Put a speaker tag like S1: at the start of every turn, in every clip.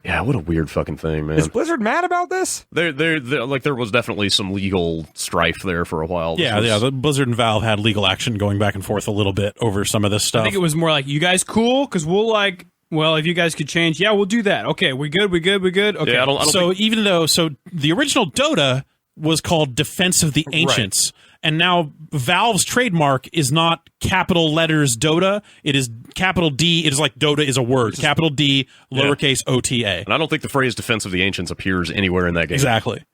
S1: Yeah, what a weird fucking thing, man.
S2: Is Blizzard mad about this?
S1: There was definitely some legal strife there for a while.
S3: The Blizzard and Valve had legal action going back and forth a little bit over some of this stuff.
S4: I think it was more like, you guys cool? Because we'll well, if you guys could change, yeah, we'll do that. Okay, we good? Okay.
S3: Yeah, I don't think... the original Dota was called Defense of the Ancients, and now Valve's trademark is not capital letters Dota, it is capital D, it is like Dota is a word, capital D, lowercase OTA.
S1: And I don't think the phrase Defense of the Ancients appears anywhere in that game.
S3: Exactly.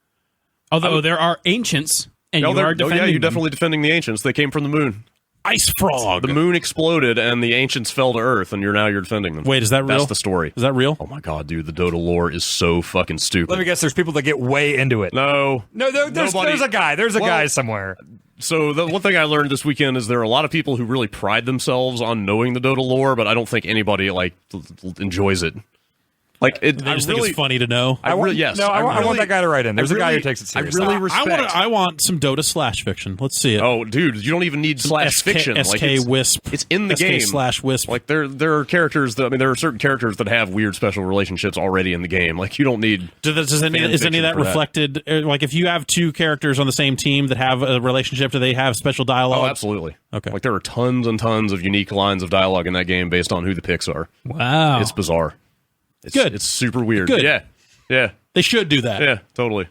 S4: Although there are ancients, and you are defending
S1: you're definitely defending the Ancients. They came from the moon.
S3: Ice frog.
S1: The moon exploded and the Ancients fell to Earth, and you're defending them.
S3: Wait, is that real?
S1: That's the story.
S3: Is that real?
S1: Oh my god, dude, the Dota lore is so fucking stupid.
S2: Let me guess, there's people that get way into it.
S1: No,
S2: there's a guy. There's a guy somewhere.
S1: So the one thing I learned this weekend is there are a lot of people who really pride themselves on knowing the Dota lore, but I don't think anybody enjoys it. Like,
S3: I just think it's funny to know.
S2: I want that guy to write in. There's a guy who takes it seriously.
S1: I really respect.
S3: I want some Dota slash fiction. Let's see it.
S1: Oh, dude, you don't even need slash fiction.
S3: SK Wisp.
S1: It's in the game.
S3: SK /Wisp.
S1: Like there are characters that there are certain characters that have weird special relationships already in the game. Like you don't need.
S3: Is any of that reflected? Like if you have two characters on the same team that have a relationship, do they have special dialogue?
S1: Oh, absolutely.
S3: Okay.
S1: Like there are tons and tons of unique lines of dialogue in that game based on who the picks are.
S4: Wow,
S1: it's bizarre. It's
S3: good.
S1: It's super weird.
S3: Good.
S1: Yeah.
S3: They should do that.
S1: Yeah, totally.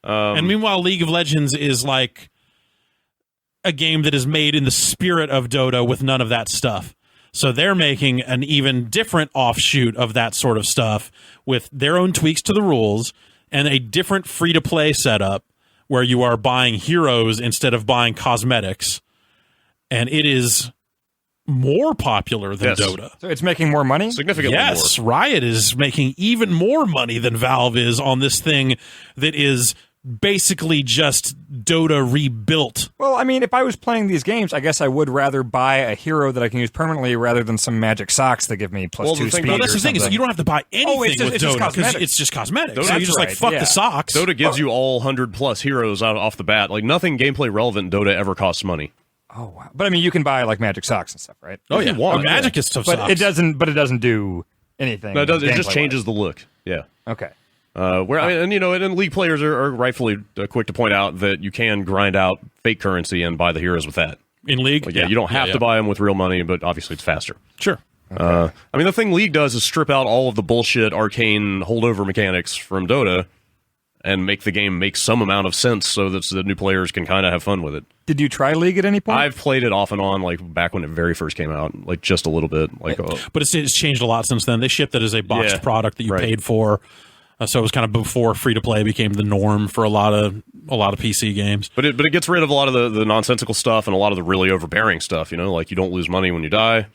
S3: And meanwhile, League of Legends is like a game that is made in the spirit of Dota with none of that stuff. So they're making an even different offshoot of that sort of stuff with their own tweaks to the rules and a different free-to-play setup where you are buying heroes instead of buying cosmetics. And it is more popular than Dota.
S2: So it's making more money?
S1: Significantly more.
S3: Yes, Riot is making even more money than Valve is on this thing that is basically just Dota rebuilt.
S2: Well, I mean, if I was playing these games, I guess I would rather buy a hero that I can use permanently rather than some magic socks that give me +2 speed.
S3: Well, that's the thing, is you don't have to buy anything with Dota because
S2: it's
S3: just cosmetics.
S1: Dota,
S3: so you're just fuck the socks.
S1: Dota gives you all 100+ heroes off the bat. Like nothing gameplay relevant in Dota ever costs money.
S2: Oh wow! But I mean, you can buy like magic socks and stuff, right?
S3: Oh yeah, magic is tough.
S2: But it doesn't do anything.
S1: No, it doesn't. It just changes the look. Yeah.
S2: Okay.
S1: And League players are rightfully quick to point out that you can grind out fake currency and buy the heroes with that.
S3: In League,
S1: you don't have to buy them with real money, but obviously it's faster.
S3: Sure.
S1: Okay. The thing League does is strip out all of the bullshit arcane holdover mechanics from Dota and make the game make some amount of sense so that the new players can kind of have fun with it.
S2: Did you try League at any point?
S1: I've played it off and on, like back when it very first came out, like just a little bit.
S3: But it's changed a lot since then. They shipped it as a boxed product that you paid for, so it was kind of before free to play became the norm for a lot of PC games.
S1: But it gets rid of a lot of the nonsensical stuff and a lot of the really overbearing stuff. Like you don't lose money when you die.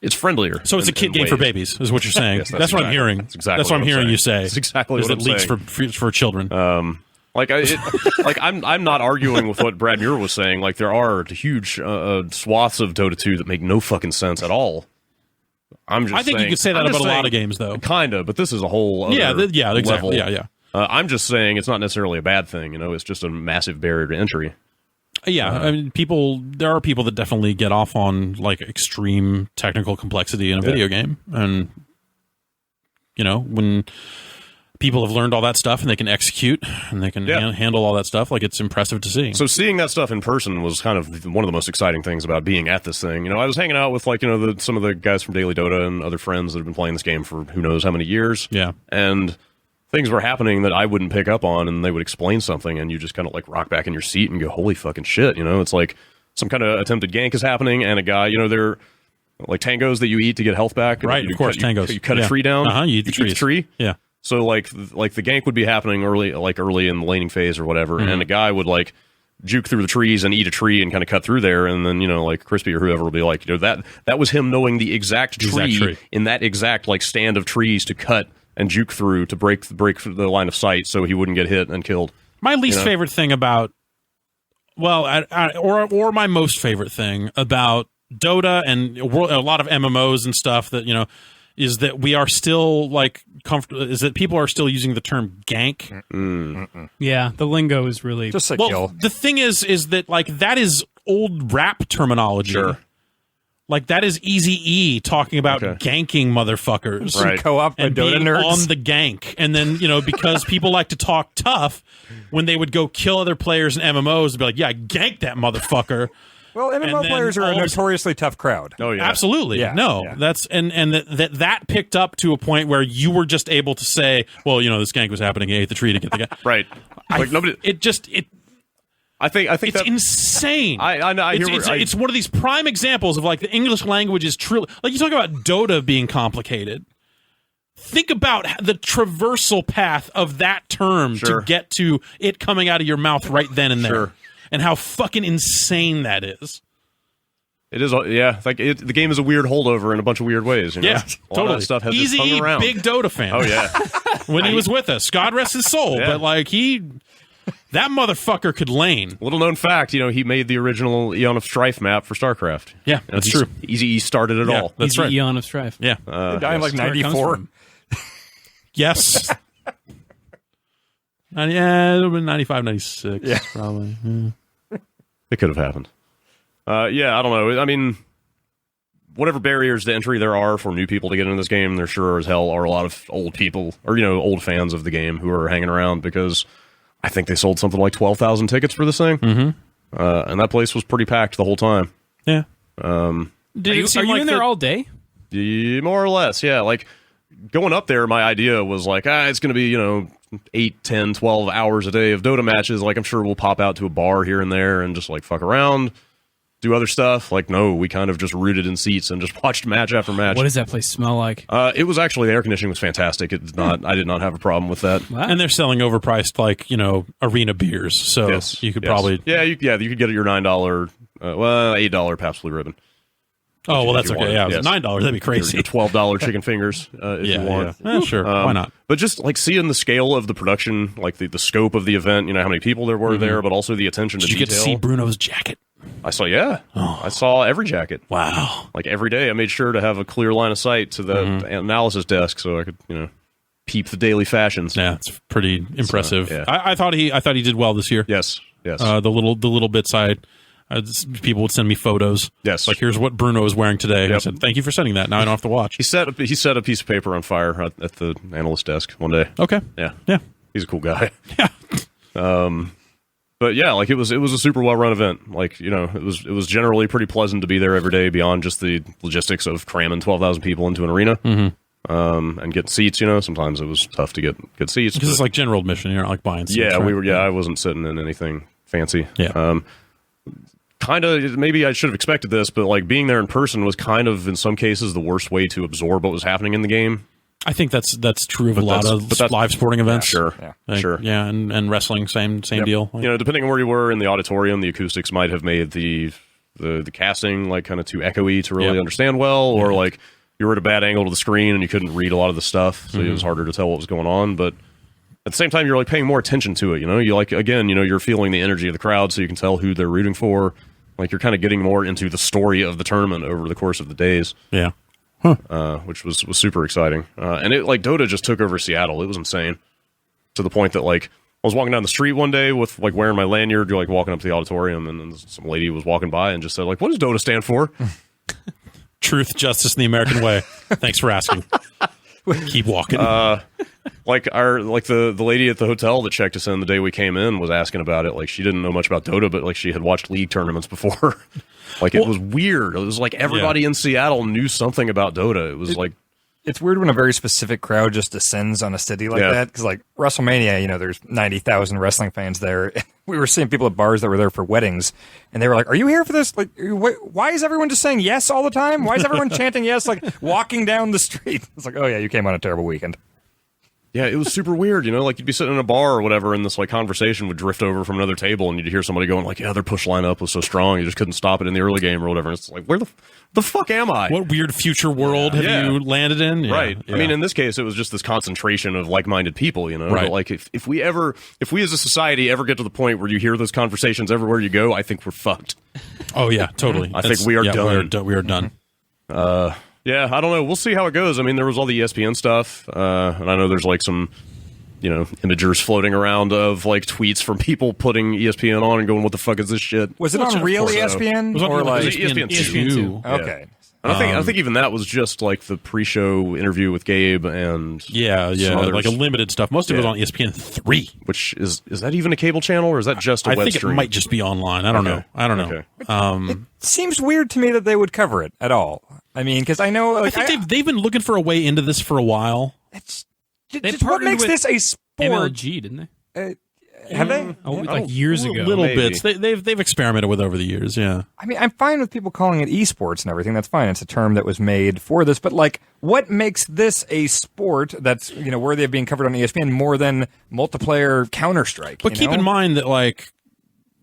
S1: It's friendlier.
S3: So it's a kid game for babies, is what you're saying.
S1: Yes,
S3: that's what I'm hearing.
S1: That's exactly
S3: that's what I'm hearing you say.
S1: That's exactly what I'm
S3: saying. Leagues for children.
S1: I'm not arguing with what Brad Muir was saying. Like there are huge swaths of Dota 2 that make no fucking sense at all. I
S3: think you could say that about a lot of games, though.
S1: Kinda, but this is a whole other
S3: exactly.
S1: level.
S3: Yeah.
S1: I'm just saying it's not necessarily a bad thing. It's just a massive barrier to entry.
S3: Yeah, there are people that definitely get off on like extreme technical complexity in a video game, and when people have learned all that stuff and they can execute and they can handle all that stuff, like it's impressive to see.
S1: So seeing that stuff in person was kind of one of the most exciting things about being at this thing. I was hanging out with some of the guys from Daily Dota and other friends that have been playing this game for who knows how many years.
S3: Yeah,
S1: and things were happening that I wouldn't pick up on, and they would explain something, and you just kind of like rock back in your seat and go, holy fucking shit, it's like some kind of attempted gank is happening, and a guy, they're like tangos that you eat to get health back.
S3: Right, of course, tangos.
S1: You cut a tree down.
S3: You eat the
S1: tree.
S3: Yeah.
S1: So like the gank would be happening early in the laning phase or whatever, and a guy would like juke through the trees and eat a tree and kind of cut through there, and then like Crispy or whoever will be like, that was him knowing the exact tree in that exact like stand of trees to cut and juke through to break the line of sight so he wouldn't get hit and killed.
S3: My least favorite thing about, or my most favorite thing about Dota and a lot of MMOs and stuff that, is that we are still like comfortable, is that people are still using the term gank.
S4: Yeah, the lingo is really
S2: just kill.
S3: The thing is that like that is old rap terminology.
S1: Sure.
S3: Like, that is Eazy E talking about ganking motherfuckers.
S1: Right.
S2: Co-op
S3: And
S2: Dota
S3: being
S2: nerds.
S3: on the gank. And then, because people like to talk tough, when they would go kill other players in MMOs, they'd be like, yeah, gank that motherfucker.
S2: Well, MMO
S3: And then
S2: players are a
S3: all of a-
S2: notoriously tough crowd.
S1: Oh yeah,
S3: Absolutely.
S2: Yeah,
S3: No,
S2: yeah.
S3: that's and that picked up to a point where you were just able to say, well, this gank was happening. I ate the tree to get the guy.
S1: right. Like nobody. I think
S3: It's
S1: that
S3: insane.
S1: I know.
S3: It's one of these prime examples of like the English language is truly like, you talk about Dota being complicated. Think about the traversal path of that term to get to it coming out of your mouth right then and there, and how fucking insane that is.
S1: It is, yeah. Like the game is a weird holdover in a bunch of weird ways. You know?
S3: Yeah,
S1: a lot of that stuff has just
S3: Eazy
S1: hung
S3: E,
S1: around.
S3: big Dota fan.
S1: Oh yeah,
S3: When he was with us, God rest his soul.
S1: Yeah.
S3: But like that motherfucker could lane.
S1: little known fact. He made the original Eon of Strife map for StarCraft.
S3: Yeah, that's true.
S1: Eazy E started it all.
S3: That's
S4: He's
S3: right.
S4: the Eon of Strife.
S3: Yeah.
S2: He died in like
S4: That's where it comes
S2: 94.
S4: from.
S3: Yes. Yeah, it would have been 95, 96,
S2: Yeah.
S3: probably.
S1: It could have happened. Yeah, I don't know. I mean, whatever barriers to entry there are for new people to get into this game, there sure as hell are a lot of old people or old fans of the game who are hanging around because I think they sold something like 12,000 tickets for this thing, and that place was pretty packed the whole time.
S3: Yeah.
S4: Did
S3: Are
S4: you,
S3: seem
S4: are you
S3: like
S4: in there
S3: the-
S4: all day?
S1: Yeah, more or less, yeah. Like going up there, my idea was like, it's going to be 8, 10, 12 hours a day of Dota matches. Like I'm sure we'll pop out to a bar here and there and just like fuck around, do other stuff. Like no, we kind of just rooted in seats and just watched match after match.
S4: What does that place smell like?
S1: It was actually, the air conditioning was fantastic. It's not. I did not have a problem with that.
S4: Wow.
S3: And they're selling overpriced, like, arena beers. So
S1: Yes,
S3: you could
S1: yes.
S3: probably.
S1: you could get it your $9, $8 Pabst Blue Ribbon.
S3: Oh, well,
S1: if
S3: that's
S1: you
S3: okay.
S1: want it,
S3: Yeah, it
S1: yes.
S3: was $9. That'd be
S1: Your
S3: crazy.
S1: $12 chicken fingers if you want.
S3: Yeah. Sure. Why not?
S1: But just like seeing the scale of the production, like the scope of the event, how many people there were there, but also the attention to
S3: Did you
S1: detail.
S3: get to see Bruno's jacket?
S1: I saw, I saw every jacket.
S3: Wow.
S1: Like every day, I made sure to have a clear line of sight to the analysis desk so I could, peep the daily fashions.
S3: Yeah, it's pretty impressive.
S1: yeah.
S3: I thought he did well this year.
S1: Yes, yes.
S3: The little bits people would send me photos.
S1: Yes.
S3: Like, here's what Bruno is wearing today. I
S1: Yep.
S3: said, thank you for sending that. Now I don't have to watch.
S1: he set a piece of paper on fire at the analyst desk one day.
S3: Okay.
S1: Yeah,
S3: Yeah.
S1: he's a cool guy.
S3: Yeah.
S1: But yeah, like it was a super well run event. Like it was generally pretty pleasant to be there every day beyond just the logistics of cramming 12,000 people into an arena and getting seats. Sometimes it was tough to get good seats
S3: Because it's
S1: but-
S3: like general admission. You're not like buying seats.
S1: yeah,
S3: right?
S1: we were. Yeah, I wasn't sitting in anything fancy.
S3: Yeah.
S1: Kind of. Maybe I should have expected this, but like being there in person was kind of in some cases the worst way to absorb what was happening in the game.
S3: I think that's true of a lot
S1: but
S3: of
S1: that's-
S3: live sporting events.
S1: Sure, sure.
S3: Yeah, and wrestling, same deal. Like,
S1: Depending on where you were in the auditorium, the acoustics might have made the casting like kind of too echoey to really understand well, or like you were at a bad angle to the screen and you couldn't read a lot of the stuff, so it was harder to tell what was going on. But at the same time, you're like paying more attention to it. You like again, you're feeling the energy of the crowd, so you can tell who they're rooting for. Like you're kind of getting more into the story of the tournament over the course of the days.
S3: yeah.
S1: Which was super exciting. And it like Dota just took over Seattle. It was insane to the point that like I was walking down the street one day with like wearing my lanyard, like walking up to the auditorium, and then some lady was walking by and just said like, "What does Dota stand for?"
S3: Truth, justice, and the American way. Thanks for asking. Keep walking.
S1: Like the lady at the hotel that checked us in the day we came in was asking about it. Like she didn't know much about Dota, but like she had watched league tournaments before. Like it was weird. It was like everybody in Seattle knew something about Dota. It was like
S2: It's weird when a very specific crowd just descends on a city like
S1: Yeah.
S2: that. Because like WrestleMania, there's 90,000 wrestling fans there. We were seeing people at bars that were there for weddings, and they were like, "Are you here for this? Like, why is everyone just saying yes all the time? Why is everyone chanting yes, like walking down the street?" It's like, "Oh yeah, you came on a terrible weekend."
S1: yeah, it was super weird. Like you'd be sitting in a bar or whatever, and this like conversation would drift over from another table, and you'd hear somebody going like, "Yeah, their push lineup was so strong, you just couldn't stop it in the early game or whatever." And it's like, where the fuck am I?
S3: What weird future world have
S1: Yeah.
S3: you landed in? Yeah.
S1: Right.
S3: Yeah.
S1: I mean, in this case, it was just this concentration of like-minded people,
S3: Right.
S1: But like, if we as a society ever get to the point where you hear those conversations everywhere you go, I think we're fucked.
S3: oh yeah, totally.
S1: I think we are done.
S3: We are done.
S1: Yeah, I don't know. We'll see how it goes. I mean, there was all the ESPN stuff, and I know there's like some, imagers floating around of like tweets from people putting ESPN on and going, "What the fuck is this shit?"
S2: Was it on real
S1: course,
S2: ESPN
S3: It was on
S2: or like
S1: ESPN
S3: ESPN2.
S1: Yeah.
S2: okay?
S1: And I think even that was just like the pre-show interview with Gabe and
S3: like a limited stuff. Most of it was on ESPN 3,
S1: which is that even a cable channel or is that just a web stream?
S3: It might just be online. I don't know.
S2: It seems weird to me that they would cover it at all. I mean, because I know
S3: I think they've been looking for a way into this for a while.
S2: What makes this a sport?
S4: MLG, didn't they?
S2: Have they?
S4: Years ago.
S3: Little bits. They've experimented with over the years, yeah.
S2: I mean, I'm fine with people calling it esports and everything. That's fine. It's a term that was made for this. But, like, what makes this a sport that's, worthy of being covered on ESPN more than multiplayer Counter-Strike?
S3: But keep in mind that, like,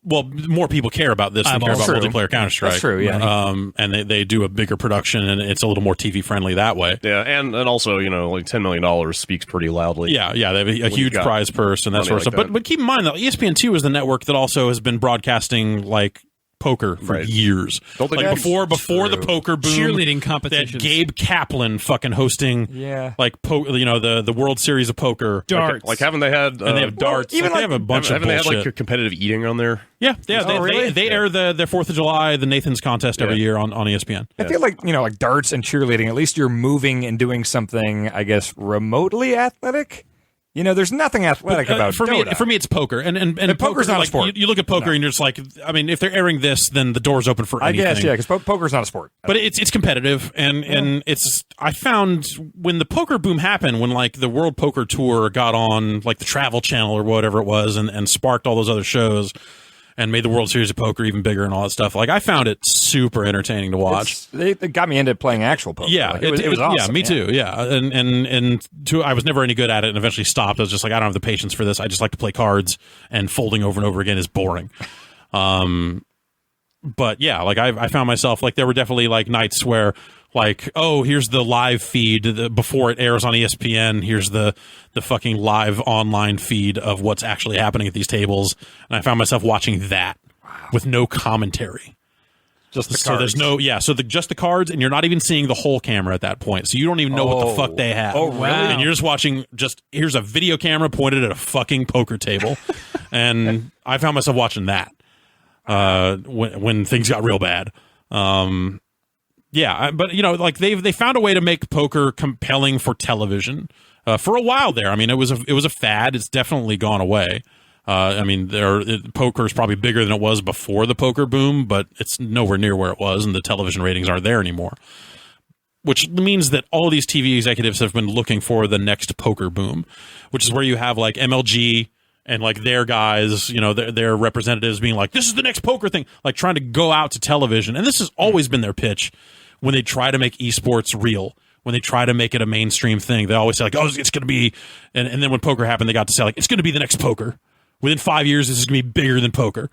S3: more people care about this than care about multiplayer Counter-Strike.
S2: That's true, yeah.
S3: And they do a bigger production, and it's a little more TV-friendly that way.
S1: Yeah, and also, like $10 million speaks pretty loudly.
S3: Yeah, they have a huge prize purse and that sort of stuff. But keep in mind that ESPN2 is the network that also has been broadcasting, like, poker for years. Like before the poker boom,
S4: cheerleading competitions.
S3: That Gabe Kaplan fucking hosting, the World Series of Poker,
S4: darts.
S1: Like haven't they had?
S3: And they have darts. Even they have a bunch of bullshit.
S1: Haven't they had like competitive eating on there?
S3: Yeah. They air their 4th of July, the Nathan's contest every year on ESPN.
S2: I feel like like darts and cheerleading. At least you're moving and doing something, I guess, remotely athletic. There's nothing athletic about Dota.
S3: For me, it's poker, and
S2: poker's not a sport.
S3: You look at poker and you're just like, I mean, if they're airing this, then the door's open for anything.
S2: I guess, yeah, because poker's not a sport.
S3: But it's competitive, and it's. I found when the poker boom happened, when like the World Poker Tour got on like the Travel Channel or whatever it was, and sparked all those other shows. And made the World Series of Poker even bigger and all that stuff. Like, I found it super entertaining to watch.
S2: It got me into playing actual poker.
S3: Yeah,
S2: it was awesome.
S3: Yeah, me too. Yeah, and I was never any good at it, and eventually stopped. I was just like, I don't have the patience for this. I just like to play cards, and folding over and over again is boring. But yeah, like I found myself like there were definitely like nights where like, oh, here's the live feed before it airs on ESPN. Here's the fucking live online feed of what's actually happening at these tables, and I found myself watching that with no commentary.
S2: Just the cards.
S3: So there's no just the cards, and you're not even seeing the whole camera at that point. So you don't even know what the fuck they have.
S2: Oh, really?
S3: And you're just watching. Here's a video camera pointed at a fucking poker table, and I found myself watching that when things got real bad. Yeah, but like they found a way to make poker compelling for television for a while there. I mean, it was a fad. It's definitely gone away. I mean, poker is probably bigger than it was before the poker boom, but it's nowhere near where it was, and the television ratings aren't there anymore. Which means that all these TV executives have been looking for the next poker boom, which is where you have like MLG and like their guys, their representatives being like, this is the next poker thing, like trying to go out to television. And this has always been their pitch when they try to make esports real, when they try to make it a mainstream thing. They always say like, oh, it's going to be, and then when poker happened, they got to say like, it's going to be the next poker. Within 5 years, this is going to be bigger than poker.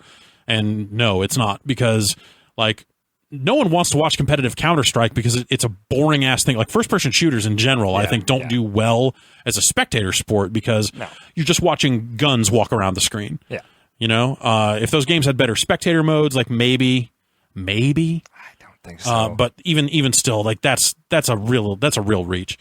S3: And no, it's not, because like no one wants to watch competitive Counter-Strike because it's a boring ass thing. Like first-person shooters in general, I think don't do well as a spectator sport because you're just watching guns walk around the screen.
S2: Yeah.
S3: If those games had better spectator modes, like maybe. I
S2: don't think so.
S3: But even still, like that's a real reach.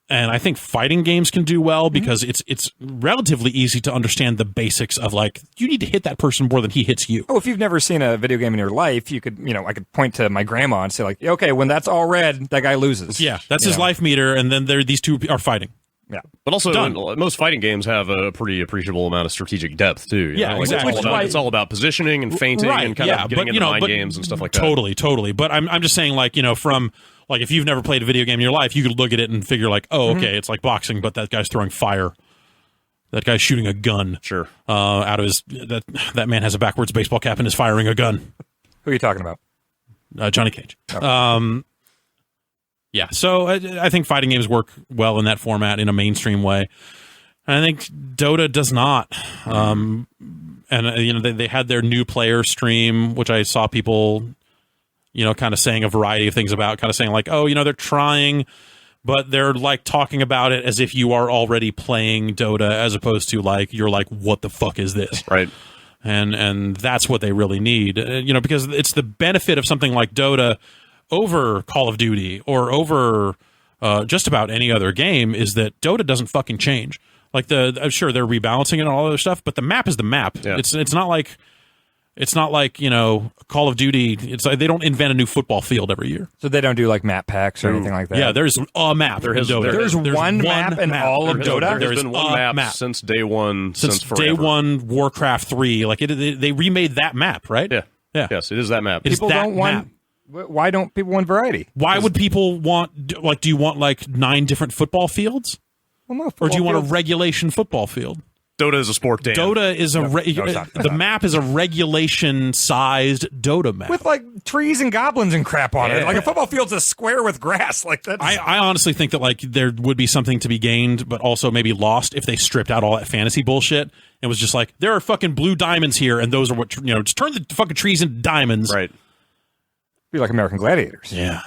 S3: And I think fighting games can do well because it's relatively easy to understand the basics of like, you need to hit that person more than he hits you.
S2: Oh, if you've never seen a video game in your life, you could, I could point to my grandma and say like, okay, when that's all red, that guy loses.
S3: Yeah, that's his life meter, and then these two are fighting.
S2: Yeah,
S1: but also most fighting games have a pretty appreciable amount of strategic depth too.
S3: Exactly.
S1: It's all about positioning and feinting and kind of getting into mind games and stuff like that.
S3: Totally. But I'm just saying, like, from like if you've never played a video game in your life, you could look at it and figure like, oh, okay, it's like boxing, but that guy's throwing fire. That guy's shooting a gun.
S1: Sure.
S3: Out of his that man has a backwards baseball cap and is firing a gun.
S2: Who are you talking about?
S3: Johnny Cage.
S2: Oh.
S3: Yeah, so I think fighting games work well in that format in a mainstream way. And I think Dota does not. And they had their new player stream, which I saw people, kind of saying a variety of things about, kind of saying like, oh, they're trying, but they're like talking about it as if you are already playing Dota, as opposed to like you're like, what the fuck is this?
S1: Right.
S3: And that's what they really need, because it's the benefit of something like Dota over Call of Duty or over just about any other game is that Dota doesn't fucking change. Like I'm sure they're rebalancing it and all other stuff, but the map is the map.
S1: Yeah.
S3: It's not like It's not like, Call of Duty. It's like they don't invent a new football field every year.
S2: So they don't do like map packs or anything like that?
S3: Yeah, there's a map.
S1: There's
S2: one map in all of Dota?
S1: There's been one map since day one.
S3: Since day
S1: forever.
S3: one, Warcraft 3. Like, they remade that map, right?
S1: Yeah. Yes, it is that map.
S2: People don't want... Why don't people want variety?
S3: Why would people want... Like, do you want, 9 different football fields?
S2: Well, no,
S3: or do you want a regulation football field?
S1: Dota is a sport, Dan.
S3: Dota is the map is a regulation-sized Dota map.
S2: With, trees and goblins and crap on it. Like, a football field's a square with grass. Like that.
S3: I honestly think that, there would be something to be gained, but also maybe lost if they stripped out all that fantasy bullshit and was just like, there are fucking blue diamonds here, and those are what, just turn the fucking trees into diamonds.
S1: Right.
S2: Be like American Gladiators.
S3: Yeah.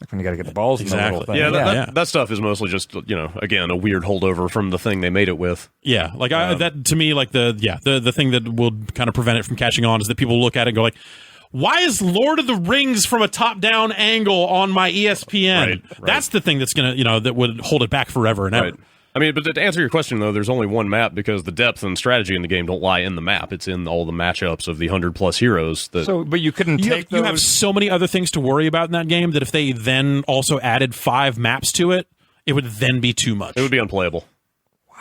S2: Like when you got to get the balls.
S3: Exactly.
S2: In the
S1: yeah, that stuff is mostly just, again, a weird holdover from the thing they made it with.
S3: Yeah, that to me, the thing that will kind of prevent it from catching on is that people look at it and go like, why is Lord of the Rings from a top-down angle on my ESPN?
S1: Right.
S3: That's the thing that's gonna, that would hold it back forever and ever.
S1: Right. I mean, but to answer your question, though, there's only one map because the depth and strategy in the game don't lie in the map. It's in all the matchups of the 100-plus heroes.
S2: But you couldn't take those...
S3: You have so many other things to worry about in that game that if they then also added 5 maps to it, it would then be too much.
S1: It would be unplayable.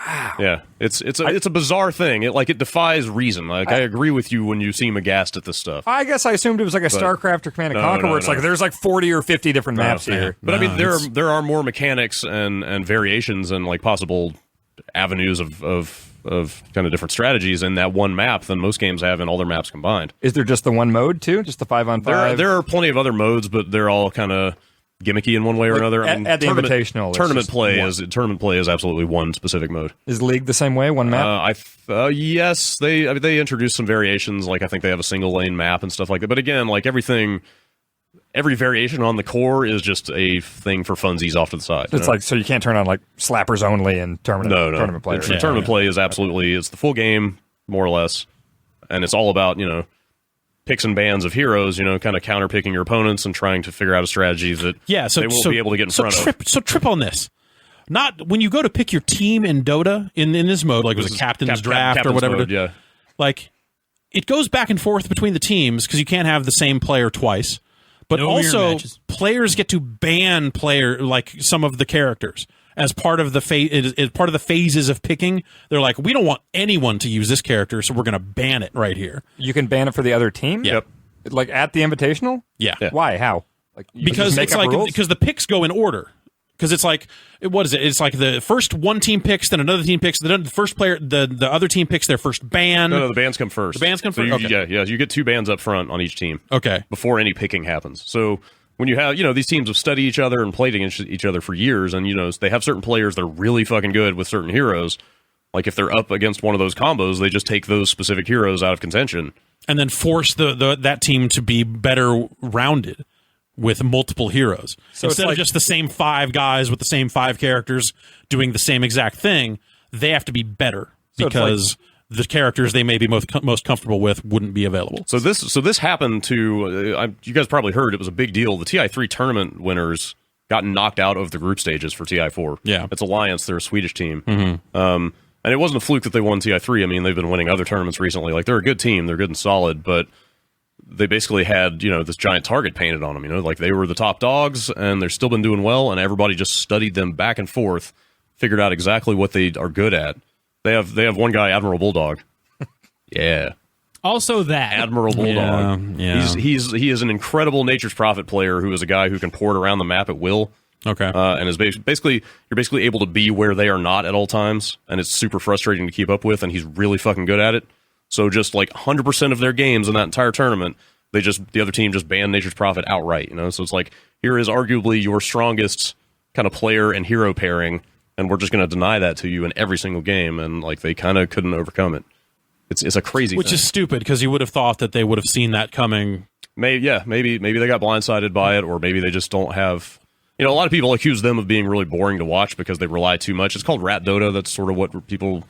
S2: Wow.
S1: Yeah, it's a bizarre thing. It defies reason. I agree with you when you seem aghast at this stuff.
S2: I guess I assumed it was like a StarCraft or Command & Conquer, where it's there's 40 or 50 different maps here.
S1: But I mean, there are more mechanics and variations and possible avenues of kind of different strategies in that one map than most games have in all their maps combined.
S2: Is there just the one mode too? Just the 5-on-5?
S1: There are plenty of other modes, but they're all kind of gimmicky in one way or another.
S2: At the Invitational,
S1: tournament play is absolutely one specific mode.
S2: Is League the same way? One map?
S1: Yes, they introduced some variations. I think they have a single lane map and stuff like that. But again, every variation on the core is just a thing for funsies off to the side.
S2: It's so you can't turn on slappers only and tournament players.
S1: Tournament play is absolutely it's the full game more or less, and it's all about picks and bans of heroes, kind of counterpicking your opponents and trying to figure out a strategy that they won't be able to get in front of.
S3: So trip on this. Not when you go to pick your team in Dota in this mode, like it was a captain's draft or whatever.
S1: Mode, yeah.
S3: It goes back and forth between the teams because you can't have the same player twice. But also, players get to ban some of the characters as part of the phases of picking. They're like, we don't want anyone to use this character, so we're going to ban it right here.
S2: You can ban it for the other team?
S3: Yep.
S2: At the Invitational?
S3: Yeah.
S2: Why? How?
S3: Because the picks go in order. Because it's what is it? It's like the first one team picks, then another team picks, then the first player, the other team picks their first ban.
S1: No, the bans come first.
S3: The bans come first?
S1: You get 2 bans up front on each team.
S3: Okay.
S1: Before any picking happens. So when you have, these teams have studied each other and played against each other for years, and, they have certain players that are really fucking good with certain heroes. If they're up against one of those combos, they just take those specific heroes out of contention.
S3: And then force that team to be better rounded with multiple heroes. So instead of just the same 5 guys with the same 5 characters doing the same exact thing, they have to be better because the characters they may be most comfortable with wouldn't be available.
S1: So this happened to you guys probably heard it was a big deal. The TI3 tournament winners got knocked out of the group stages for TI4.
S3: Yeah,
S1: it's Alliance. They're a Swedish team.
S3: Mm-hmm.
S1: And it wasn't a fluke that they won TI3. I mean, they've been winning other tournaments recently. They're a good team. They're good and solid, but they basically had, this giant target painted on them, they were the top dogs and they've still been doing well, and everybody just studied them back and forth, figured out exactly what they are good at. They have one guy, Admiral Bulldog. Yeah.
S4: Also that.
S1: Admiral Bulldog.
S3: Yeah.
S1: He is an incredible Nature's Prophet player who is a guy who can port around the map at will.
S3: Okay.
S1: And is basically you're basically able to be where they are not at all times, and it's super frustrating to keep up with, and he's really fucking good at it. So just 100% of their games in that entire tournament, the other team just banned Nature's Prophet outright, So it's here is arguably your strongest kind of player and hero pairing, and we're just going to deny that to you in every single game, and they kind of couldn't overcome it. It's a crazy
S3: Which
S1: thing.
S3: is stupid, because you would have thought that they would have seen that coming.
S1: Maybe they got blindsided by it, or maybe they just don't have... a lot of people accuse them of being really boring to watch because they rely too much. It's called rat Dota. That's sort of what people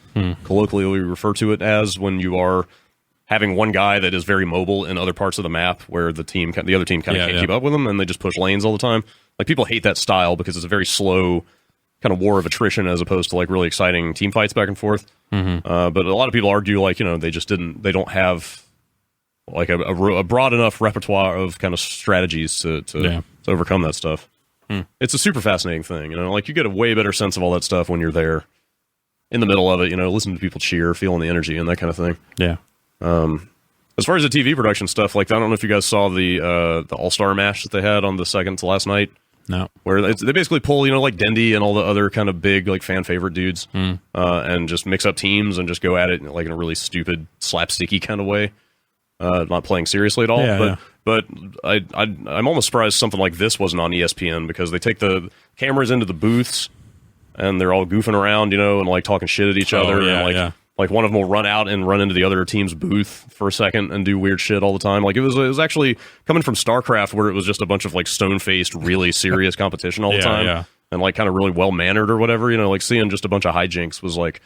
S1: colloquially refer to it as, when you are having one guy that is very mobile in other parts of the map where the other team kind of can't keep up with them, and they just push lanes all the time. People hate that style because it's a very slow kind of war of attrition as opposed to really exciting team fights back and forth. Mm-hmm. But a lot of people argue they just they don't have like a broad enough repertoire of kind of strategies to overcome that stuff. It's a super fascinating thing, like you get a way better sense of all that stuff when you're there in the middle of it, listening to people cheer, feeling the energy and that kind of thing.
S3: Yeah.
S1: As far as the TV production stuff, like I don't know if you guys saw the All-Star match that they had on the second to last night.
S3: No.
S1: Where they basically pull, like Dendy and all the other kind of big, like fan favorite dudes, and just mix up teams and just go at it like in a really stupid, slapsticky kind of way. Not playing seriously at all, but I'm almost surprised something like this wasn't on ESPN, because they take the cameras into the booths and they're all goofing around, and like talking shit at each other, and like one of them will run out and run into the other team's booth for a second and do weird shit all the time. Like it was actually coming from StarCraft, where it was just a bunch of like stone-faced, really serious competition all the time, and like kind of really well-mannered or whatever. Like seeing just a bunch of hijinks was like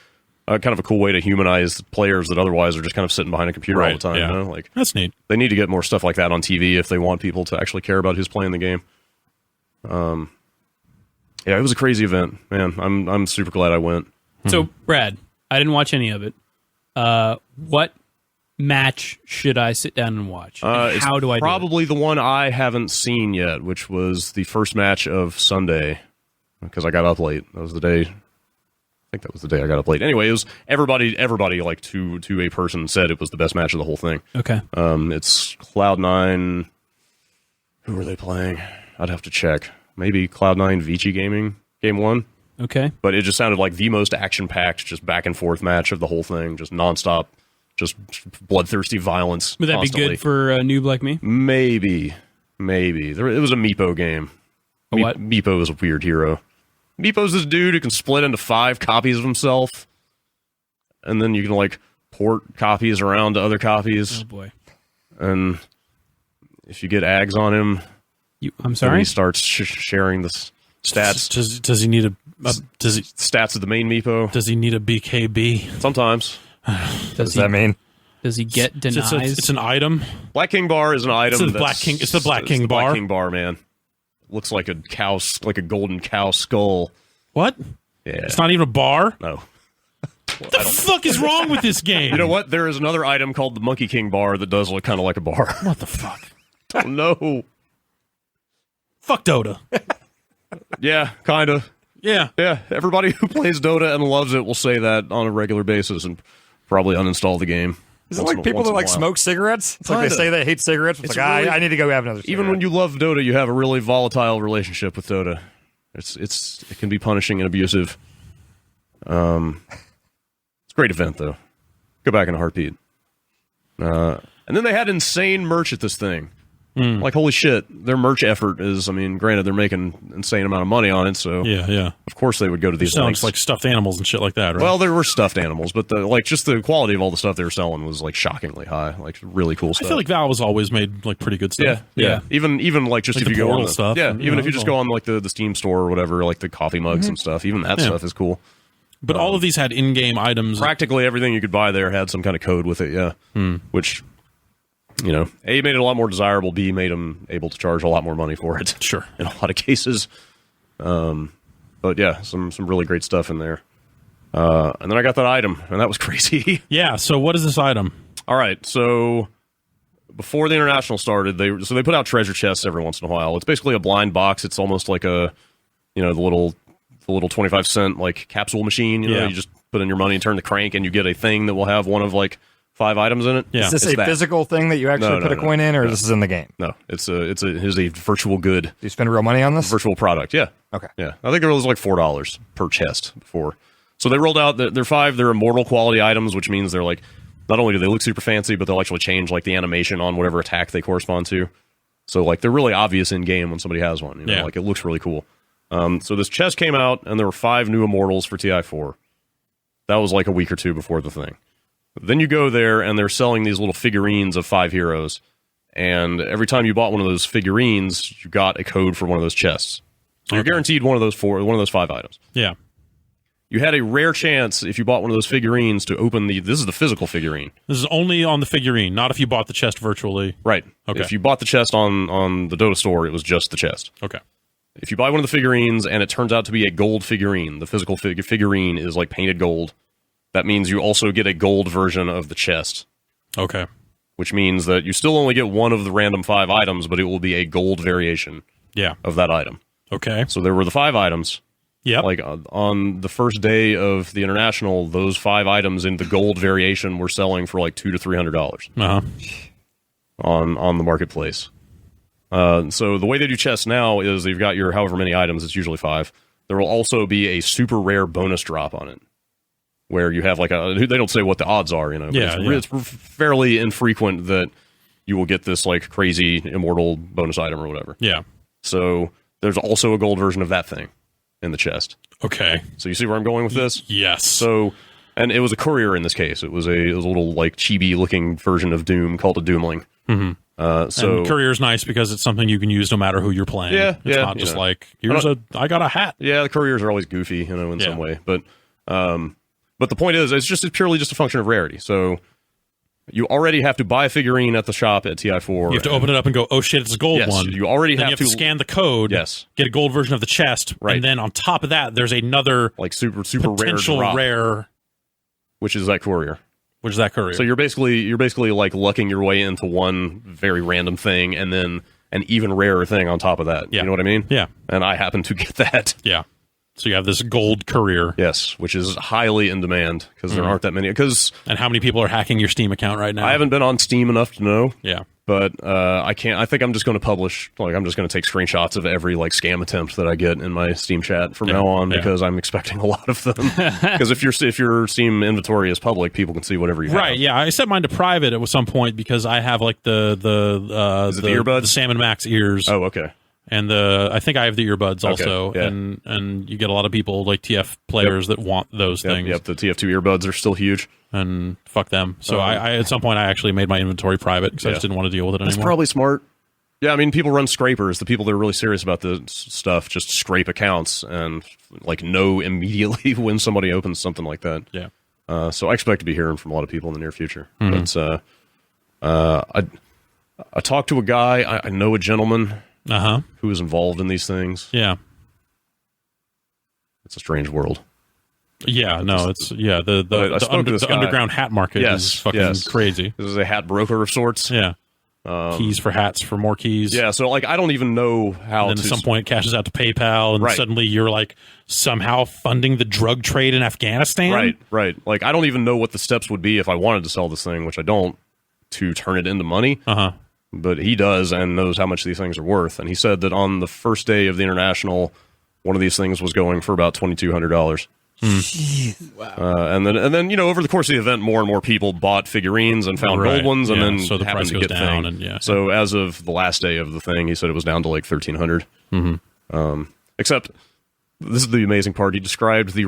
S1: kind of a cool way to humanize players that otherwise are just kind of sitting behind a computer all the time.
S3: Yeah.
S1: Like
S3: that's neat.
S1: They need to get more stuff like that on TV if they want people to actually care about who's playing the game. Yeah, it was a crazy event, man. I'm super glad I went.
S4: So, Brad, I didn't watch any of it. What match should I sit down and watch? And how do I do it?
S1: Probably the one I haven't seen yet, which was the first match of Sunday, because I got up late. That was the day. I think that was the day I got up late. Anyway, it was everybody like to a person said it was the best match of the whole thing.
S4: Okay.
S1: It's Cloud9. Who were they playing? I'd have to check. Maybe Cloud9 Vici Gaming, game one.
S4: Okay.
S1: But it just sounded like the most action-packed, just back-and-forth match of the whole thing. Just nonstop, just bloodthirsty violence.
S4: Would that
S1: constantly.
S4: be good for a noob like me?
S1: Maybe. It was a Meepo game.
S4: What?
S1: Meepo is a weird hero. Meepo's this dude who can split into 5 copies of himself, and then you can, like, port copies around to other copies.
S4: Oh, boy.
S1: And if you get ags on him...
S4: I'm sorry?
S1: He starts sharing the stats.
S3: Does he need
S1: stats of the main Meepo?
S3: Does he need a BKB?
S1: Sometimes.
S2: Does that mean?
S4: Does he get denies?
S3: It's an item.
S1: Black King Bar is an item.
S3: It's the Black King Bar.
S1: Black King Bar, man. Looks like a cow, like a golden cow skull.
S3: What?
S1: Yeah.
S3: It's not even a bar?
S1: No.
S3: What the fuck is wrong with this game?
S1: You know what? There is another item called the Monkey King Bar that does look kind of like a bar.
S3: What the fuck?
S1: Don't know.
S3: Fuck Dota.
S1: Yeah, kind of.
S3: Yeah.
S1: Yeah, everybody who plays Dota and loves it will say that on a regular basis and probably uninstall the game.
S2: Is it like people that like smoke cigarettes? It's like they say they hate cigarettes. It's like, really, I need to go have another cigarette.
S1: Even when you love Dota, you have a really volatile relationship with Dota. It can be punishing and abusive. It's a great event, though. Go back in a heartbeat. And then they had insane merch at this thing. Like, holy shit, their merch effort is, granted, they're making an insane amount of money on it, so
S3: yeah.
S1: Of course they would go to these
S3: sounds
S1: lengths.
S3: like stuffed animals and shit like that, right?
S1: Well, there were stuffed animals, but just the quality of all the stuff they were selling was like shockingly high, like really cool stuff.
S3: I feel like Valve has always made like pretty good stuff.
S1: Yeah. Even like just
S3: like
S1: if you go on
S3: stuff.
S1: Yeah, even if you just go on like the Steam store or whatever, like the coffee mugs and stuff, even that stuff is cool.
S3: But all of these had in-game items.
S1: Practically everything you could buy there had some kind of code with it, which, A, made it a lot more desirable, B, made them able to charge a lot more money for it.
S3: Sure.
S1: In a lot of cases. But yeah, some really great stuff in there. And then I got that item, and that was crazy.
S3: Yeah, so what is this item?
S1: All right, so before the International started, they put out treasure chests every once in a while. It's basically a blind box. It's almost like the little 25-cent like capsule machine. You just put in your money and turn the crank, and you get a thing that will have one of like 5 items in it.
S3: Yeah.
S2: Is this a physical thing that you actually put a coin in, or this is in the game?
S1: No, it's a virtual good.
S2: Do you spend real money on this?
S1: Virtual product, yeah.
S2: Okay.
S1: Yeah, I think there was like $4 per chest before. So they rolled out they're 5. They're immortal quality items, which means they're like not only do they look super fancy, but they'll actually change like the animation on whatever attack they correspond to. So like they're really obvious in game when somebody has one. Like it looks really cool. So this chest came out, and there were 5 new immortals for TI4. That was like a week or two before the thing. Then you go there, and they're selling these little figurines of 5 heroes. And every time you bought one of those figurines, you got a code for one of those chests. So you're guaranteed one of those 5 items.
S3: Yeah.
S1: You had a rare chance, if you bought one of those figurines, to open this is the physical figurine.
S3: This is only on the figurine, not if you bought the chest virtually.
S1: Right.
S3: Okay.
S1: If you bought the chest on the Dota store, it was just the chest.
S3: Okay.
S1: If you buy one of the figurines, and it turns out to be a gold figurine, the physical figurine is like painted gold. That means you also get a gold version of the chest.
S3: Okay.
S1: which means that you still only get one of the random 5 items, but it will be a gold variation of that item.
S3: Okay.
S1: So there were the 5 items.
S3: Yep.
S1: Like on the first day of the International, those 5 items in the gold variation were selling for like $200 to $300 on the marketplace. So the way they do chests now is you've got your however many items, it's usually 5. There will also be a super rare bonus drop on it, where you have like they don't say what the odds are, but it's fairly infrequent that you will get this like crazy immortal bonus item or whatever.
S3: Yeah.
S1: So there's also a gold version of that thing in the chest.
S3: Okay.
S1: So you see where I'm going with this?
S3: Yes.
S1: So, and it was a courier in this case. It was a little like chibi looking version of Doom called a Doomling.
S3: Mm-hmm.
S1: So
S3: and courier's nice because it's something you can use no matter who you're playing.
S1: Yeah,
S3: it's not just like I got a hat.
S1: Yeah, the couriers are always goofy, in some way. But the point is, it's purely just a function of rarity. So you already have to buy a figurine at the shop at TI4.
S3: You have to open it up and go, oh shit, it's a gold one.
S1: You already
S3: then
S1: have
S3: to scan the code.
S1: Yes.
S3: Get a gold version of the chest.
S1: Right.
S3: And then on top of that, there's another
S1: like super
S3: potential rare,
S1: which is that courier.
S3: Which is that courier.
S1: So you're basically like lucking your way into one very random thing and then an even rarer thing on top of that.
S3: Yeah.
S1: You know what I mean?
S3: Yeah.
S1: And I happen to get that.
S3: Yeah. So you have this gold courier.
S1: Yes, which is highly in demand because there aren't that many.
S3: And how many people are hacking your Steam account right now?
S1: I haven't been on Steam enough to know.
S3: Yeah.
S1: But I can't. I think I'm just going to publish. Like I'm just going to take screenshots of every like scam attempt that I get in my Steam chat from now on because I'm expecting a lot of them. Because if your Steam inventory is public, people can see whatever you have.
S3: Right. Yeah. I set mine to private at some point because I have like the
S1: earbuds,
S3: the Sam and Max ears.
S1: Oh, okay.
S3: And I think I have the earbuds also,
S1: yeah.
S3: and you get a lot of people like TF players that want those things.
S1: Yep, the TF2 earbuds are still huge,
S3: and fuck them. So I at some point I actually made my inventory private because I just didn't want to deal with it anymore.
S1: That's probably smart. Yeah, I mean, people run scrapers. The people that are really serious about this stuff just scrape accounts and like know immediately when somebody opens something like that.
S3: Yeah.
S1: So I expect to be hearing from a lot of people in the near future. But I talked to a guy. I know a gentleman. Who is involved in these things.
S3: Yeah.
S1: It's a strange world.
S3: Yeah, no, it's the underground hat market is fucking crazy.
S1: This is a hat broker of sorts.
S3: Yeah. Keys for hats for more keys.
S1: Yeah, so like I don't even know how
S3: and then at some point it cashes out to PayPal and suddenly you're like somehow funding the drug trade in Afghanistan.
S1: Right. Like I don't even know what the steps would be if I wanted to sell this thing, which I don't, to turn it into money. But he does and knows how much these things are worth. And he said that on the first day of the International, one of these things was going for about $2,200.
S4: Wow.
S1: And then over the course of the event, more and more people bought figurines and found gold ones, and then
S3: so the
S1: happened
S3: price
S1: to
S3: goes
S1: get
S3: down.
S1: thing.
S3: And
S1: So as of the last day of the thing, he said it was down to like $1,300. Except this is the amazing part. He described he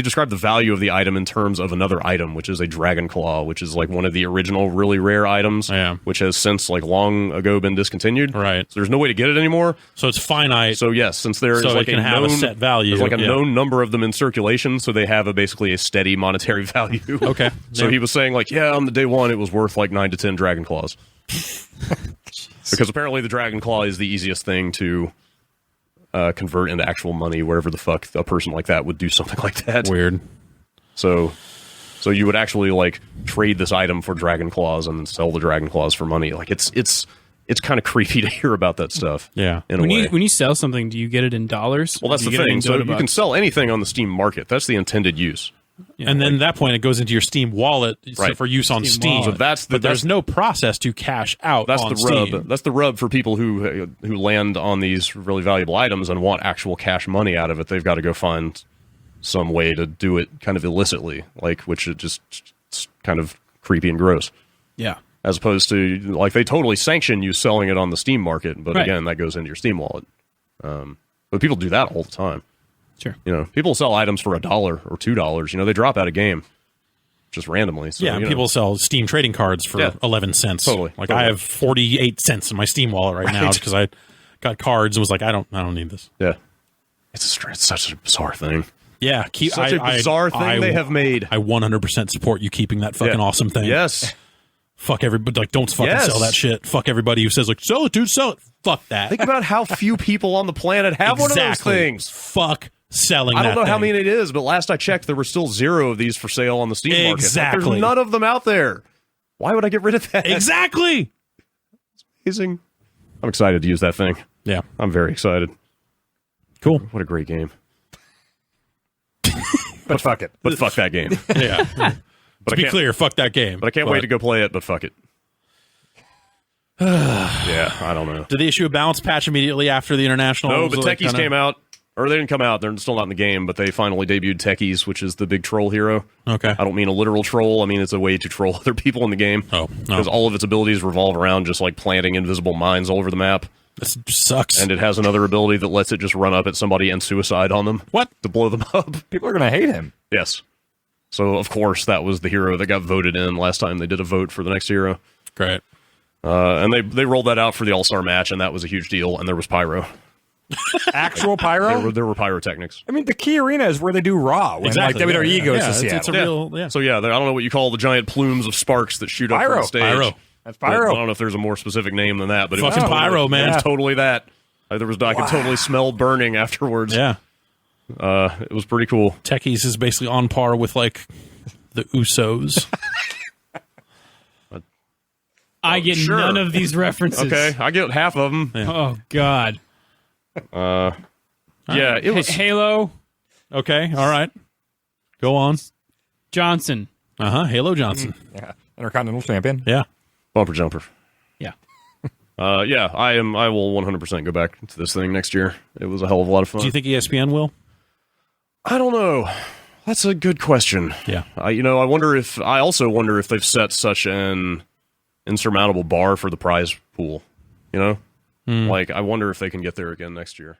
S1: described the value of the item in terms of another item, which is a dragon claw, which is like one of the original really rare items, which has since like long ago been discontinued.
S3: Right.
S1: So there's no way to get it anymore.
S3: So it's finite.
S1: So yes, since there is like
S3: it can have a set value.
S1: There's like a known number of them in circulation, so they have basically a steady monetary value.
S3: Okay.
S1: So he was saying like, on the day one it was worth like 9 to 10 dragon claws. Because apparently the dragon claw is the easiest thing to convert into actual money wherever the fuck a person like that would do something like that.
S3: Weird.
S1: So you would actually like trade this item for dragon claws and then sell the dragon claws for money. Like it's kind of creepy to hear about that stuff.
S3: Yeah.
S4: When you sell something, do you get it in dollars?
S1: Well, that's the thing. So you can sell anything on the Steam market. That's the intended use.
S3: Yeah, and then at that point, it goes into your Steam wallet for use on Steam.
S1: So but
S3: there's no process to cash out.
S1: That's
S3: on
S1: the rub.
S3: Steam.
S1: That's the rub for people who land on these really valuable items and want actual cash money out of it. They've got to go find some way to do it kind of illicitly, which is just kind of creepy and gross.
S4: Yeah.
S1: As opposed to like they totally sanction you selling it on the Steam market, but again, that goes into your Steam wallet. But people do that all the time.
S4: Sure.
S1: People sell items for $1 or $2. They drop out of game just randomly. So,
S3: people sell Steam trading cards for 11 cents.
S1: Totally.
S3: I have 48 cents in my Steam wallet right now because I got cards and was like, I don't need this.
S1: Yeah. It's such a bizarre thing.
S3: Yeah.
S1: Such a bizarre thing they have made.
S3: I 100% support you keeping that fucking awesome thing.
S1: Yes.
S3: Fuck everybody. Like, don't fucking sell that shit. Fuck everybody who says, like, sell it, dude, sell it. Fuck that.
S1: Think about how few people on the planet have one of those things.
S3: Fuck selling
S1: I don't know how many it is, but last I checked, there were still 0 of these for sale on the Steam market.
S3: Exactly.
S1: There's none of them out there. Why would I get rid of that?
S3: Exactly.
S1: Amazing. I'm excited to use that thing.
S3: Yeah.
S1: I'm very excited.
S3: Cool.
S1: What a great game.
S2: But fuck it.
S1: But fuck that game.
S3: Yeah.
S1: But
S3: To be clear, fuck that game.
S1: But I can't wait to go play it, but fuck it. Yeah, I don't know.
S3: Did they issue a balance patch immediately after the international?
S1: No, but Techies came out. Or they didn't come out. They're still not in the game, but they finally debuted Techies, which is the big troll hero.
S3: Okay.
S1: I don't mean a literal troll. I mean it's a way to troll other people in the game.
S3: Oh, no.
S1: Because all of its abilities revolve around just like planting invisible mines all over the map.
S3: This sucks.
S1: And it has another ability that lets it just run up at somebody and suicide on them.
S3: What?
S1: To blow them up.
S2: People are going to hate him.
S1: Yes. So, of course, that was the hero that got voted in last time they did a vote for the next hero.
S3: Great.
S1: And they rolled that out for the All-Star match, and that was a huge deal, and there was pyro.
S2: Actual pyro?
S1: There were pyrotechnics.
S2: I mean, the key arena is where they do Raw when
S3: Exactly.
S2: like WWE goes to
S3: It's
S2: Seattle.
S3: a real, yeah.
S1: So, yeah, I don't know what you call the giant plumes of sparks that shoot up from
S2: Pyro.
S1: the stage.
S3: Pyro.
S2: That's
S1: But I
S2: pyro.
S1: don't know if there's a more specific name than that, but it was
S3: Fucking
S1: totally,
S3: pyro, man.
S1: It was
S2: Yeah.
S1: totally that. I could totally smell burning afterwards.
S3: Yeah.
S1: It was pretty cool.
S3: Techies is basically on par with, like, the Usos.
S4: I get
S1: sure.
S4: none of these references.
S1: Okay, I get half of them.
S4: Oh God.
S1: Yeah, it was.
S4: Halo
S3: Okay, all right. Go on.
S4: Johnson.
S3: Halo Johnson.
S2: Yeah. Intercontinental champion.
S3: Yeah.
S1: Bumper jumper.
S4: Yeah.
S1: Yeah, I will 100% go back to this thing next year. It was a hell of a lot of fun.
S3: Do you think ESPN will?
S1: I don't know. That's a good question.
S3: Yeah.
S1: I also wonder if they've set such an insurmountable bar for the prize pool. You know, like I wonder if they can get there again next year.